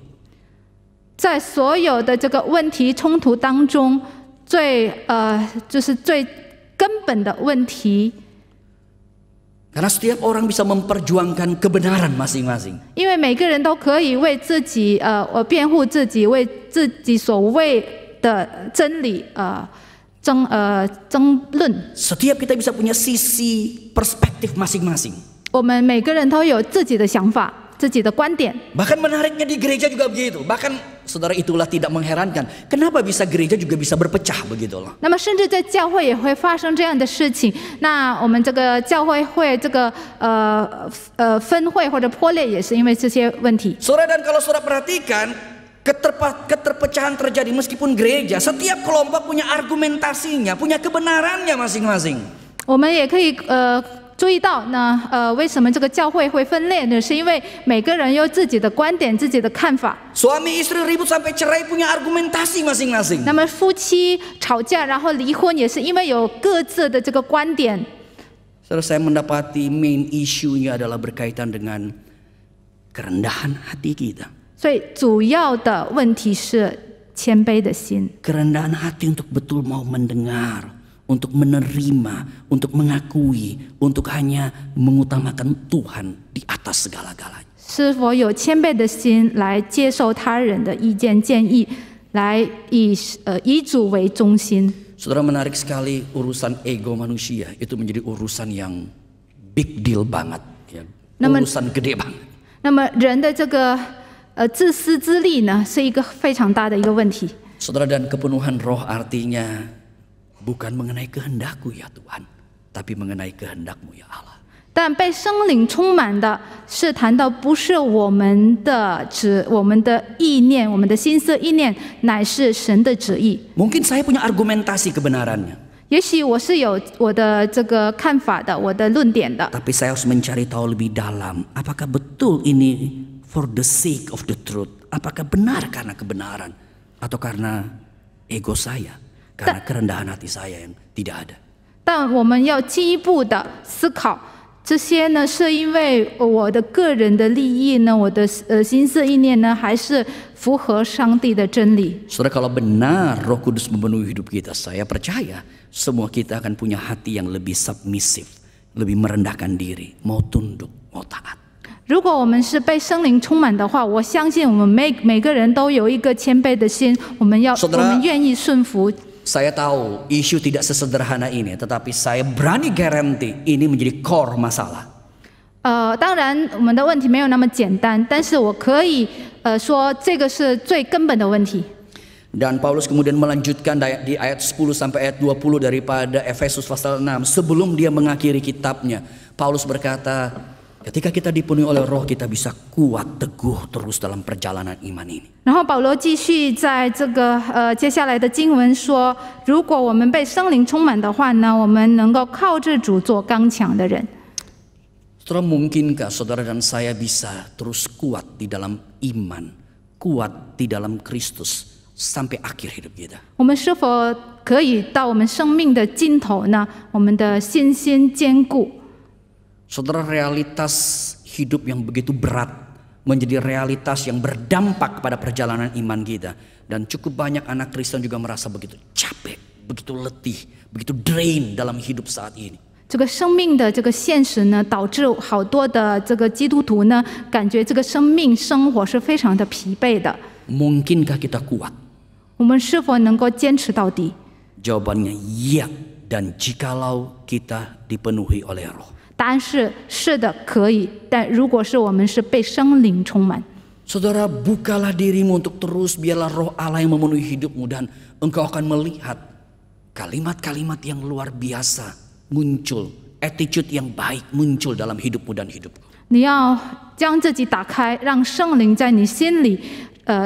S2: 在所有的这个问题冲突当中，就是最根本的问题。
S1: Karena setiap orang bisa memperjuangkan kebenaran masing-masing.
S2: 因为每个人都可以为自己辩护自己，为自己所谓的真理争论。
S1: Setiap kita bisa punya sisi perspektif masing-masing.
S2: 我们每个人都有自己的想法、自己的观点。
S1: Bahkan menariknya di gereja juga begitu. Bahkan saudara, itulah tidak mengherankan. Kenapa bisa gereja juga bisa berpecah begitu loh.
S2: 那么甚至在教会也会发生这样的事情。那我们这个教会这个分会或者破裂，也是因为这些问题。
S1: Saudara, dan kalau saudara perhatikan, keterpecahan terjadi meskipun gereja, setiap kelompok punya argumentasinya, punya kebenarannya masing-masing.
S2: 我们也可以注意到呢，为什么这个教会会分裂呢？是因为每个人有自己的观点、自己的看法。
S1: Suami istri ribut sampai cerai punya argumentasi masing-masing.
S2: 那么夫妻吵架然后离婚，也是因为有各自的这个观点。
S1: Saudara, saya mendapati main issue-nya adalah berkaitan dengan kerendahan hati kita.
S2: 所以主要的问题是谦卑的心，
S1: Kerendahan hati untuk betul mau mendengar, untuk menerima, untuk mengakui, untuk hanya mengutamakan Tuhan di atas segala-galanya.
S2: 是否有谦卑的心来接受他人的意见建议，来以主为中心。
S1: Saudara, menarik sekali urusan ego manusia itu menjadi urusan yang big deal banget, ya. Urusan gede banget.
S2: 那么人的这个自私自利呢，是一个非常大的一个问题。
S1: Saudara, dan kepenuhan roh artinya bukan mengenai kehendakku ya Tuhan, tapi mengenai kehendakmu ya Allah.
S2: 但被圣灵充满的是谈到不是我们的意念，我们的心思意念，乃是神的旨意。
S1: Mungkin saya punya argumentasi kebenarannya,
S2: 也许我是有我的这个看法的，我的论点的。
S1: tapi saya harus mencari tahu lebih dalam, apakah betul ini for the sake of the truth? Apakah benar karena kebenaran atau karena ego saya, karena kerendahan hati saya yang tidak ada?
S2: 但我们要进一步的思考。 这些呢，是因为我的个人的利益呢，我的心思意念呢，还是符合上帝的真理？
S1: Saudara, kalau benar Roh Kudus memenuhi hidup kita, saya percaya semua kita akan punya hati yang lebih submisif, lebih merendahkan diri, mau tunduk, mau taat.
S2: 如果我们是被圣灵充满的话，我相信我们每个人都有一个谦卑的心，我们愿意顺服。
S1: Saya tahu isu tidak sesederhana ini, tetapi saya berani garanti ini menjadi core masalah.
S2: 当然我们的问题没有那么简单，但是我可以说这个是最根本的问题。
S1: Dan Paulus kemudian melanjutkan di ayat 10 sampai ayat 20 daripada Efesus pasal 6. Sebelum dia mengakhiri kitabnya, Paulus berkata, Ketika kita dipenuhi oleh Roh, kita bisa kuat, teguh terus dalam perjalanan iman ini.
S2: 然后保罗继续在这个接下来的经文说，如果我们被圣灵充满的话呢，我们能够靠着主做刚强的人。
S1: Saudara, mungkinkah saudara dan saya bisa terus kuat di dalam iman, kuat di dalam Kristus sampai akhir hidup kita?
S2: 我们是否可以到我们生命的尽头呢？我们的信心坚固。
S1: Saudara, realitas hidup yang begitu berat menjadi realitas yang berdampak pada perjalanan iman kita. Dan cukup banyak anak Kristen juga merasa begitu capek, begitu letih, begitu drain dalam hidup saat ini.
S2: 这个生命的这个现实呢，导致好多的这个基督徒呢，感觉这个生命生活是非常的疲惫的。
S1: Mungkinkah kita kuat?
S2: 我们是否能够坚持到底？
S1: Jawabannya ya, dan jikalau kita dipenuhi oleh Roh.
S2: 答案是是的，可以。但如果是我们是被圣灵充满，
S1: Saudara, bukalah dirimu untuk terus, biarlah Roh Allah yang memenuhi hidupmu, dan engkau akan melihat kalimat-kalimat yang luar biasa muncul, attitude yang baik muncul dalam hidupmu dan hidupku.
S2: 你要将自己打开，让圣灵在你心里，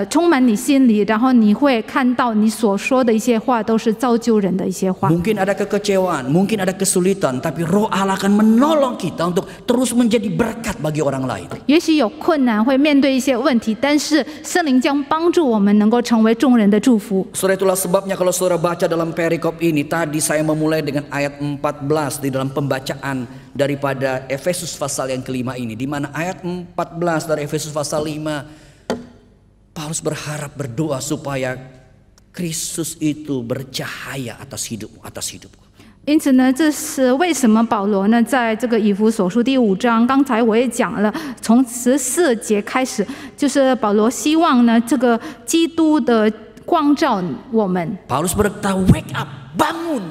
S2: 充满你心里，然后你会看到你所说的一些话都是造就人的一些话。
S1: Mungkin ada kekecewaan, mungkin ada kesulitan, tapi Roh Allah akan menolong kita untuk terus menjadi berkat bagi orang lain.
S2: 也许有困难，会面对一些问题，但是圣灵将帮助我们能够成为众人的祝福。
S1: Saudara, itulah sebabnya kalau saudara baca dalam perikop ini, tadi saya memulai dengan ayat 14 di dalam pembacaan daripada Efesus pasal yang kelima ini, di mana ayat 14 dari Efesus pasal 5, Paulus berharap, berdoa supaya Kristus itu bercahaya atas hidupmu, atas hidupku.
S2: 因此呢，这是为什么保罗呢，在这个以弗所书第5章，刚才我也讲了，从14节开始，就是保罗希望呢，这个基督的光照我们。
S1: Paulus berkata, wake up, bangun.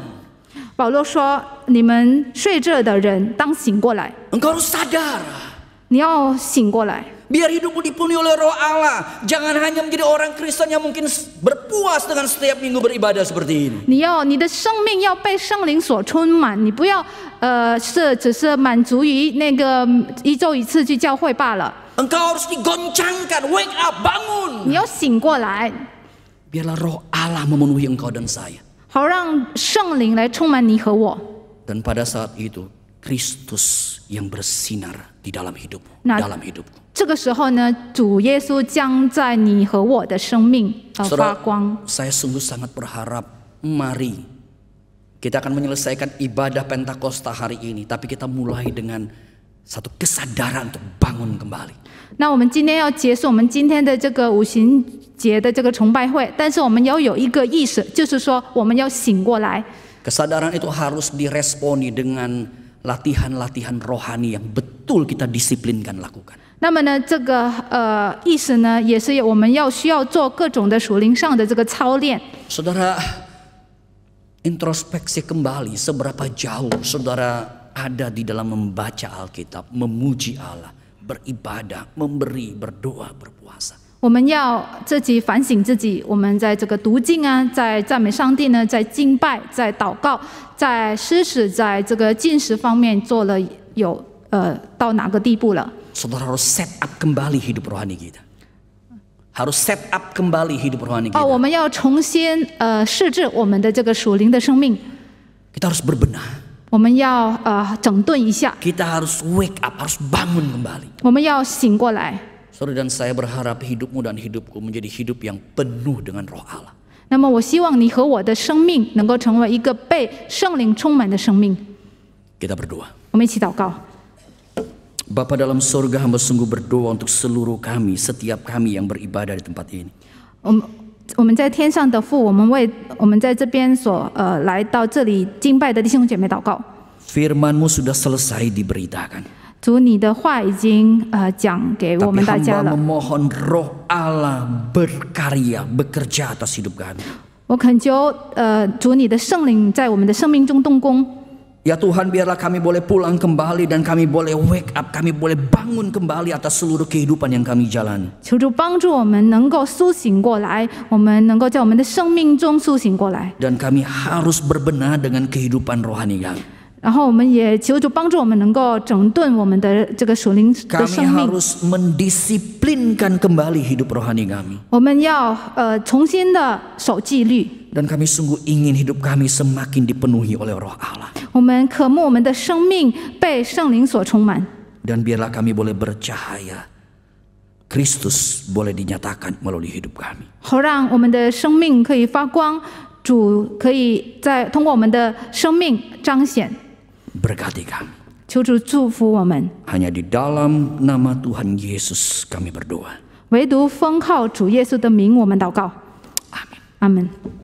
S2: 保罗说：“你们睡着的人，当醒过来，
S1: Engkau harus sadar.
S2: 你要醒过来。”
S1: Biar hidupmu dipenuhi oleh Roh Allah. Jangan hanya menjadi orang Kristen yang mungkin berpuas dengan setiap minggu beribadah seperti ini.
S2: 你的生命要被圣灵所充满，你不要只是满足于那个一周一次去教会罢了。
S1: Engkau harus digoncangkan, wake up, bangun.
S2: 你要醒过来，
S1: Biarlah Roh Allah memenuhi engkau dan saya.
S2: 好让圣灵来充满你和我。
S1: Dan pada saat itu Kristus yang bersinar di dalam hidupmu,
S2: Nah,
S1: dalam hidupku.
S2: 这个时候呢，主耶稣将在你和我的生命发光。
S1: Saya sungguh sangat berharap, mari kita akan menyelesaikan ibadah Pentakosta hari ini, tapi kita mulai dengan satu kesadaran untuk bangun kembali.
S2: 那我们今天要结束我们今天的这个五旬节的这个崇拜会，但是我们要有一个意识，就是说我们要醒过来。
S1: Kesadaran itu harus diresponi dengan latihan-latihan rohani yang betul kita disiplinkan lakukan.
S2: 那么呢，这个意识呢，也是我们需要做各种的属灵上的这个操练。
S1: Saudara, introspeksi kembali seberapa jauh saudara ada di dalam membaca Alkitab, memuji Allah, beribadah, memberi, berdoa, berpuasa.
S2: 我们要自己反省自己，我们在这个读经啊，在赞美上帝呢，在敬拜，在祷告，在施使，在这个进食方面做了到哪个地步了？
S1: Saudara harus set up kembali hidup rohani kita. Harus set up kembali hidup rohani kita.
S2: 我们要重新试制我们的这个属灵的生命，
S1: Kita harus berbenah.
S2: 我们要整顿一下，
S1: Kita harus wake up, harus bangun kembali.
S2: 我们要醒过来。
S1: Saudara dan saya berharap hidupmu dan hidupku menjadi hidup yang penuh dengan Roh Allah.
S2: 那么我希望你和我的生命能够成为一个被圣灵充满的生命。
S1: Kita berdoa.
S2: 我们一起祷告。
S1: Bapa dalam surga, hamba sungguh berdoa untuk seluruh kami, setiap kami yang beribadah di tempat ini.
S2: 我们在天上的父，我们为我们在这边所来到这里敬拜的弟兄姐妹祷告。
S1: Firman-Mu sudah selesai diberitakan.
S2: 主，你的话已经讲给我
S1: Tapi
S2: 们大家
S1: hamba
S2: 了。
S1: memohon Roh Allah berkarya, bekerja atas hidup kami.
S2: 我恳求主，你的圣灵在我们的生命中动工。
S1: Ya Tuhan, biarlah kami boleh pulang kembali dan kami boleh wake up, kami boleh bangun kembali atas seluruh kehidupan yang kami jalani.
S2: 求主帮助我们能够苏醒过来，我们能够在我们的生命中苏醒过来，
S1: Dan kami harus berbenah dengan kehidupan rohani kami.
S2: 然后我们也求主帮助我们能够整顿我们的这个属灵的
S1: Kami
S2: 生命。
S1: harus mendisiplinkan kembali hidup rohani kami.
S2: 我们要重新的守纪律。
S1: Dan kami sungguh ingin hidup kami semakin dipenuhi oleh Roh Allah.
S2: 我们渴慕我们的生命被圣灵所充满。
S1: Dan biarlah kami boleh bercahaya. Kristus boleh dinyatakan melalui hidup kami.
S2: 好让我们的生命可以发光，主可以通过我们的生命彰显。
S1: Berkati kami.
S2: 求主祝福我们。
S1: Hanya di dalam nama Tuhan Yesus kami berdoa.
S2: 唯独奉靠主耶稣的名，我们祷告。阿门。